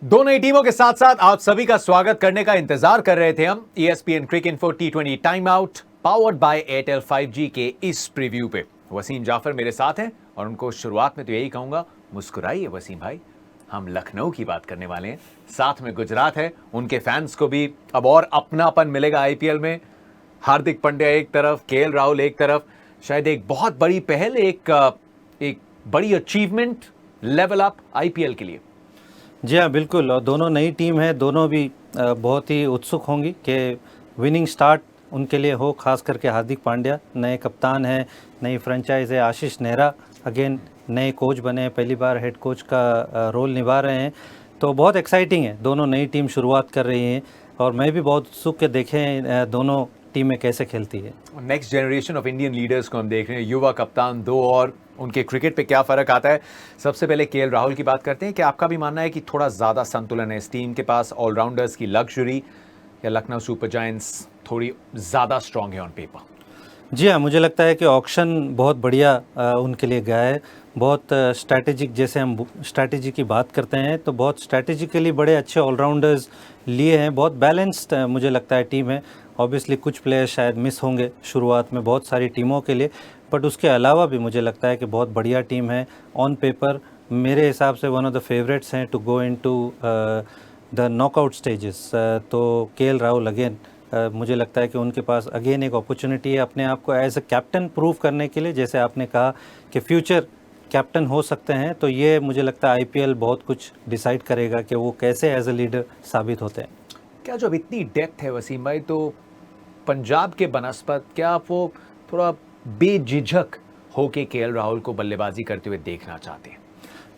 दो नई टीमों के साथ साथ आप सभी का स्वागत करने का इंतजार कर रहे थे हम ESPN Cricinfo T20 time out powered by Airtel 5G के इस प्रीव्यू पे। वसीम जाफर मेरे साथ हैं और उनको शुरुआत में तो यही कहूंगा, मुस्कुराइए वसीम भाई, हम लखनऊ की बात करने वाले हैं, साथ में गुजरात है। उनके फैंस को भी अब और अपनापन मिलेगा IPL में। हार्दिक पांड्या एक तरफ, KL राहुल एक तरफ, शायद एक बहुत बड़ी पहल, एक बड़ी अचीवमेंट, लेवल अप IPL के लिए। जी हाँ, बिल्कुल। और दोनों नई टीम है, दोनों भी बहुत ही उत्सुक होंगी कि विनिंग स्टार्ट उनके लिए हो। खास करके हार्दिक पांड्या नए कप्तान हैं, नई फ्रेंचाइज है। आशीष नेहरा अगेन नए कोच बने हैं, पहली बार हेड कोच का रोल निभा रहे हैं, तो बहुत एक्साइटिंग है। दोनों नई टीम शुरुआत कर रही हैं और मैं भी बहुत उत्सुक के देखें दोनों टीमें कैसे खेलती है। Next generation of Indian leaders को हम देख रहे हैं, युवा कप्तान दो, और उनके क्रिकेट पे क्या फ़र्क आता है। सबसे पहले KL राहुल की बात करते हैं कि आपका भी मानना है कि थोड़ा ज़्यादा संतुलन है इस टीम के पास, ऑलराउंडर्स की लग्जरी, या लखनऊ सुपर जायंट्स थोड़ी ज़्यादा स्ट्रांग है ऑन पेपर? जी हाँ, मुझे लगता है कि ऑक्शन बहुत बढ़िया उनके लिए गया है। बहुत स्ट्रैटेजिक, जैसे हम स्ट्रैटेजी की बात करते हैं तो बहुत स्ट्रैटेजिकली बड़े अच्छे ऑलराउंडर्स लिए हैं। बहुत बैलेंस्ड मुझे लगता है टीम है। ऑब्वियसली कुछ प्लेयर शायद मिस होंगे शुरुआत में बहुत सारी टीमों के लिए, बट उसके अलावा भी मुझे लगता है कि बहुत बढ़िया टीम है। ऑन पेपर मेरे हिसाब से वन ऑफ द फेवरेट्स हैं to go into the knockout stages. तो KL राहुल अगेन मुझे लगता है कि उनके पास अगेन एक अपॉर्चुनिटी है अपने आप को एज अ कैप्टन प्रूव करने के लिए। जैसे आपने कहा कि फ्यूचर कैप्टन हो सकते हैं, तो ये मुझे लगता है IPL बहुत कुछ डिसाइड करेगा कि वो कैसे एज अ लीडर साबित होते हैं। क्या जब इतनी डेप्थ है वसीम भाई, तो पंजाब के बनस्पत क्या आप वो थोड़ा बेझिझक होके KL राहुल को बल्लेबाजी करते हुए देखना चाहते हैं?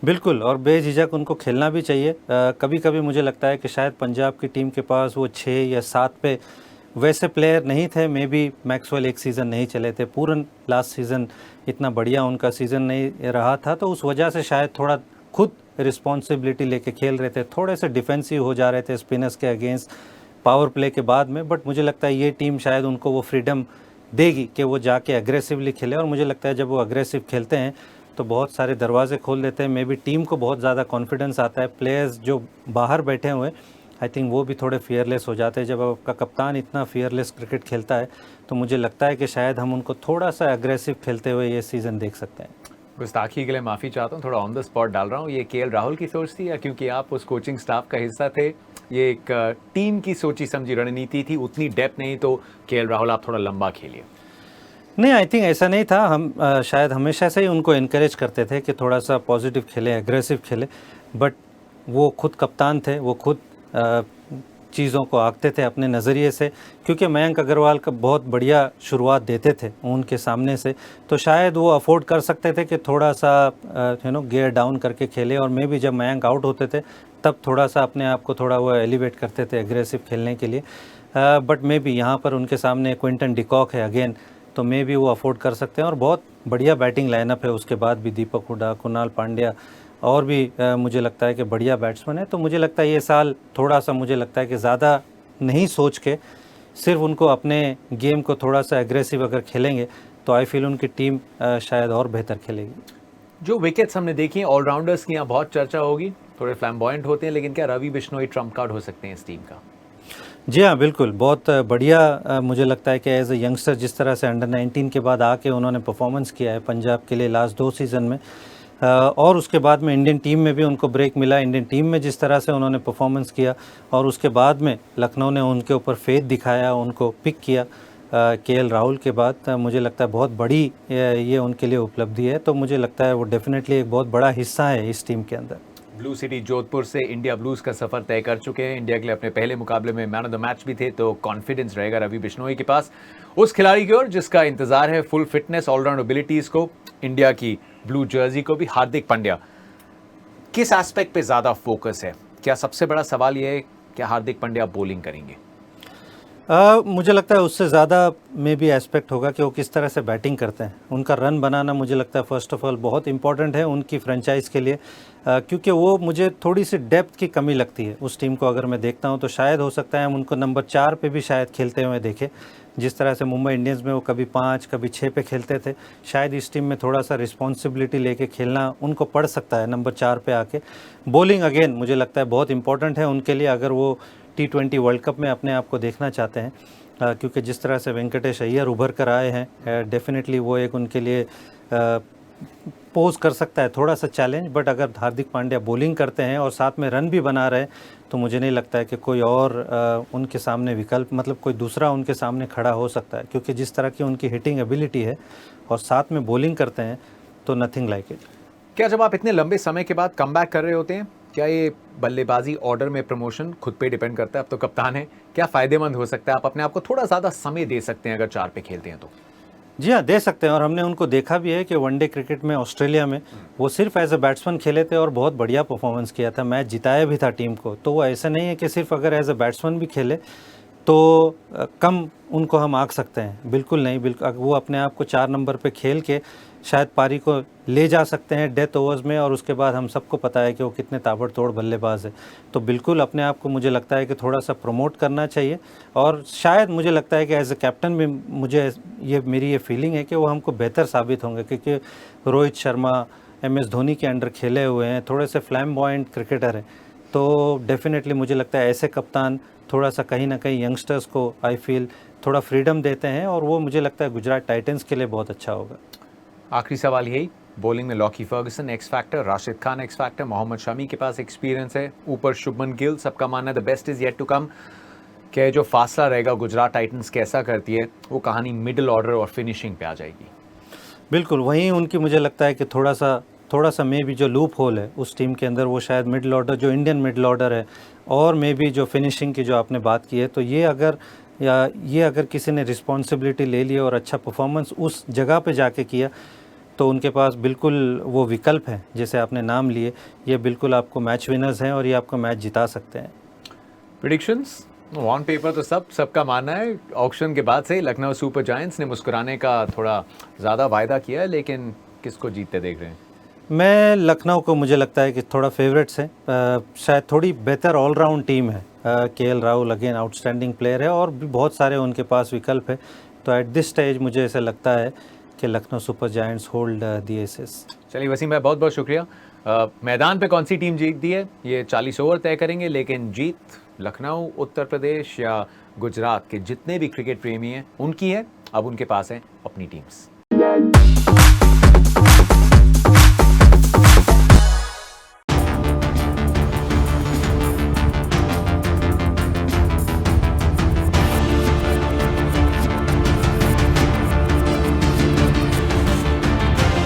बिल्कुल, और बेझिझक उनको खेलना भी चाहिए। कभी कभी मुझे लगता है कि शायद पंजाब की टीम के पास वो 6 या 7 पे वैसे प्लेयर नहीं थे। मे बी मैक्सवेल एक सीज़न नहीं चले थे, पूरन लास्ट सीज़न इतना बढ़िया उनका सीज़न नहीं रहा था, तो उस वजह से शायद थोड़ा खुद रिस्पॉन्सिबिलिटी लेके खेल रहे थे, थोड़े से डिफेंसिव हो जा रहे थे स्पिनर्स के अगेंस्ट पावर प्ले के बाद में। बट मुझे लगता है ये टीम शायद उनको वो फ्रीडम देगी कि वो जाके अग्रेसिवली खेले, और मुझे लगता है जब वो अग्रेसिव खेलते हैं तो बहुत सारे दरवाजे खोल देते हैं। मे बी टीम को बहुत ज़्यादा कॉन्फिडेंस आता है। प्लेयर्स जो बाहर बैठे हुए आई थिंक वो भी थोड़े फियरलेस हो जाते हैं। जब आपका कप्तान इतना फियरलेस क्रिकेट खेलता है तो मुझे लगता है कि शायद हम उनको थोड़ा सा अग्रेसिव खेलते हुए ये सीज़न देख सकते हैं। गुस्ताखी के लिए माफ़ी चाहता हूँ, थोड़ा ऑन द स्पॉट डाल रहा हूँ। ये KL राहुल की सोच थी, या क्योंकि आप उस कोचिंग स्टाफ का हिस्सा थे, ये एक टीम की सोची समझी रणनीति थी, उतनी डेप्थ नहीं, तो KL राहुल आप थोड़ा लंबा खेलिए? नहीं, आई थिंक ऐसा नहीं था। हम शायद हमेशा से ही उनको इनकरेज करते थे कि थोड़ा सा पॉजिटिव खेले, एग्रेसिव खेले, बट वो खुद कप्तान थे, वो खुद चीज़ों को आंकते थे अपने नज़रिए से। क्योंकि मयंक अग्रवाल का बहुत बढ़िया शुरुआत देते थे उनके सामने से, तो शायद वो अफोर्ड कर सकते थे कि थोड़ा सा गियर डाउन करके खेले। और मे भी जब मयंक आउट होते थे तब थोड़ा सा अपने आप को थोड़ा वो एलिवेट करते थे एग्रेसिव खेलने के लिए। बट मे भी यहाँ पर उनके सामने क्विंटन डिकॉक है अगेन, तो मे भी वो अफोर्ड कर सकते हैं। और बहुत बढ़िया बैटिंग लाइनअप है उसके बाद भी, दीपक हुडा, कुणाल पांड्या, और भी मुझे लगता है कि बढ़िया बैट्समैन है। तो मुझे लगता है ये साल थोड़ा सा, मुझे लगता है कि ज़्यादा नहीं सोच के सिर्फ उनको अपने गेम को थोड़ा सा एग्रेसिव अगर खेलेंगे तो आई फील उनकी टीम शायद और बेहतर खेलेगी। जो विकेट्स हमने देखी हैं ऑलराउंडर्स की, यहाँ बहुत चर्चा होगी, थोड़े फ्लैम्बॉयंट होते हैं, लेकिन क्या रवि बिश्नोई ट्रम्प कार्ड हो सकते हैं इस टीम का? जी हाँ, बिल्कुल। बहुत बढ़िया मुझे लगता है कि एज ए यंगस्टर जिस तरह से अंडर 19 के बाद आके उन्होंने परफॉर्मेंस किया है पंजाब के लिए लास्ट 2 सीज़न में, और उसके बाद में इंडियन टीम में भी उनको ब्रेक मिला। इंडियन टीम में जिस तरह से उन्होंने परफॉर्मेंस किया, और उसके बाद में लखनऊ ने उनके ऊपर फेथ दिखाया, उनको पिक किया KL राहुल के बाद, मुझे लगता है बहुत बड़ी ये उनके लिए उपलब्धि है। तो मुझे लगता है वो डेफिनेटली एक बहुत बड़ा हिस्सा है इस टीम के अंदर। ब्लू सिटी जोधपुर से इंडिया ब्लूज का सफर तय कर चुके हैं। इंडिया के लिए अपने पहले मुकाबले में मैन ऑफ द मैच भी थे, तो कॉन्फिडेंस रहेगा रवि बिश्नोई के पास उस खिलाड़ी की ओर जिसका इंतजार है फुल फिटनेस, ऑलराउंड एबिलिटीज को। इंडिया की ब्लू जर्सी को भी हार्दिक पांड्या, किस एस्पेक्ट पे ज्यादा फोकस है? क्या सबसे बड़ा सवाल यह है क्या हार्दिक पांड्या बॉलिंग करेंगे? मुझे लगता है उससे ज़्यादा मे बी एस्पेक्ट होगा कि वो किस तरह से बैटिंग करते हैं। उनका रन बनाना मुझे लगता है फर्स्ट ऑफ ऑल बहुत इंपॉर्टेंट है उनकी फ्रेंचाइज के लिए, क्योंकि वो मुझे थोड़ी सी डेप्थ की कमी लगती है उस टीम को। अगर मैं देखता हूँ तो शायद हो सकता है हम उनको नंबर 4 पे भी शायद खेलते हुए देखें, जिस तरह से मुंबई इंडियंस में वो कभी 5 कभी 6 पे खेलते थे, शायद इस टीम में थोड़ा सा रिस्पॉन्सिबिलिटी लेके खेलना उनको पड़ सकता है नंबर 4 पे आके। बॉलिंग अगेन मुझे लगता है बहुत इंपॉर्टेंट है उनके लिए, अगर वो T20 वर्ल्ड कप में अपने आप को देखना चाहते हैं, क्योंकि जिस तरह से वेंकटेश अय्यर उभर कर आए हैं, डेफिनेटली वो एक उनके लिए पोज कर सकता है थोड़ा सा चैलेंज। बट अगर हार्दिक पांड्या बॉलिंग करते हैं और साथ में रन भी बना रहे तो मुझे नहीं लगता है कि कोई और उनके सामने विकल्प, मतलब कोई दूसरा उनके सामने खड़ा हो सकता है, क्योंकि जिस तरह की उनकी हिटिंग एबिलिटी है और साथ में बॉलिंग करते हैं तो नथिंग लाइक इट। क्या जब आप इतने लंबे समय के बाद कमबैक कर रहे होते हैं, क्या ये बल्लेबाजी ऑर्डर में प्रमोशन खुद पे डिपेंड करता है? अब तो कप्तान है, क्या फ़ायदेमंद हो सकता है? आप अपने आप को थोड़ा ज़्यादा समय दे सकते हैं अगर 4 पे खेलते हैं तो। जी हाँ, दे सकते हैं, और हमने उनको देखा भी है कि वनडे क्रिकेट में ऑस्ट्रेलिया में वो सिर्फ एज ए बैट्समैन खेले थे और बहुत बढ़िया परफॉर्मेंस किया था, मैच जिताया भी था टीम को। तो वो ऐसा नहीं है कि सिर्फ अगर एज ए बैट्समैन भी खेले तो कम उनको हम आंक सकते हैं, बिल्कुल नहीं। बिल्कुल वो अपने आप को 4 नंबर पे खेल के शायद पारी को ले जा सकते हैं डेथ ओवर्स में, और उसके बाद हम सबको पता है कि वो कितने ताबड़तोड़ बल्लेबाज है। तो बिल्कुल अपने आप को मुझे लगता है कि थोड़ा सा प्रमोट करना चाहिए, और शायद मुझे लगता है कि एज ए कैप्टन भी मुझे मेरी ये फीलिंग है कि वो हमको बेहतर साबित होंगे, क्योंकि रोहित शर्मा MS धोनी के अंडर खेले हुए हैं, थोड़े से फ्लैम्बॉयंट क्रिकेटर हैं। तो डेफिनेटली मुझे लगता है ऐसे कप्तान थोड़ा सा कहीं ना कहीं यंगस्टर्स को आई फील थोड़ा फ्रीडम देते हैं, और वो मुझे लगता है गुजरात टाइटंस के लिए बहुत अच्छा होगा। आखिरी सवाल यही, बॉलिंग में Lockie Ferguson x factor, Rashid Khan x factor, Mohammed Shami के पास एक्सपीरियंस है, ऊपर शुभमन गिल, सबका मानना है the best is yet to come. क्या जो फासला रहेगा गुजरात टाइटंस कैसा करती है, वो कहानी मिडिल ऑर्डर और फिनिशिंग पे आ जाएगी? बिल्कुल, वहीं उनकी मुझे लगता है कि थोड़ा सा मे भी जो लूप होल है उस टीम के अंदर, वो शायद मिडिल ऑर्डर, जो इंडियन मिडिल ऑर्डर है, और मे भी जो फिनिशिंग की जो आपने बात की है, तो ये अगर किसी ने रिस्पॉन्सिबिलिटी ले ली और अच्छा परफॉर्मेंस उस जगह पे जाके किया, तो उनके पास बिल्कुल वो विकल्प हैं जैसे आपने नाम लिए, ये बिल्कुल आपको मैच विनर्स हैं और ये आपको मैच जिता सकते हैं। प्रेडिक्शंस ऑन पेपर तो सबका मानना है ऑक्शन के बाद से लखनऊ सुपर जायंट्स ने मुस्कुराने का थोड़ा ज़्यादा वायदा किया है, लेकिन किसको जीतते देख रहे हैं? मैं लखनऊ को, मुझे लगता है कि थोड़ा फेवरेट्स है, शायद थोड़ी बेहतर ऑलराउंड टीम है। KL Rahul again outstanding player है और भी बहुत सारे उनके पास विकल्प है। तो एट दिस स्टेज मुझे ऐसा लगता है कि Lucknow super giants hold the aces. चलिए वसीम भाई, बहुत बहुत शुक्रिया। मैदान पे कौन सी टीम जीतती है ये 40 ओवर तय करेंगे, लेकिन जीत लखनऊ, उत्तर प्रदेश या गुजरात के जितने भी क्रिकेट प्रेमी हैं उनकी है। अब उनके पास है अपनी टीम्स।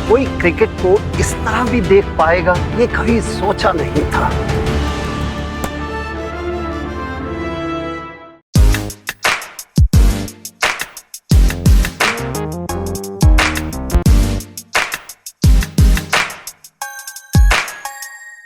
कोई क्रिकेट को इस तरह भी देख पाएगा ये कभी सोचा नहीं था।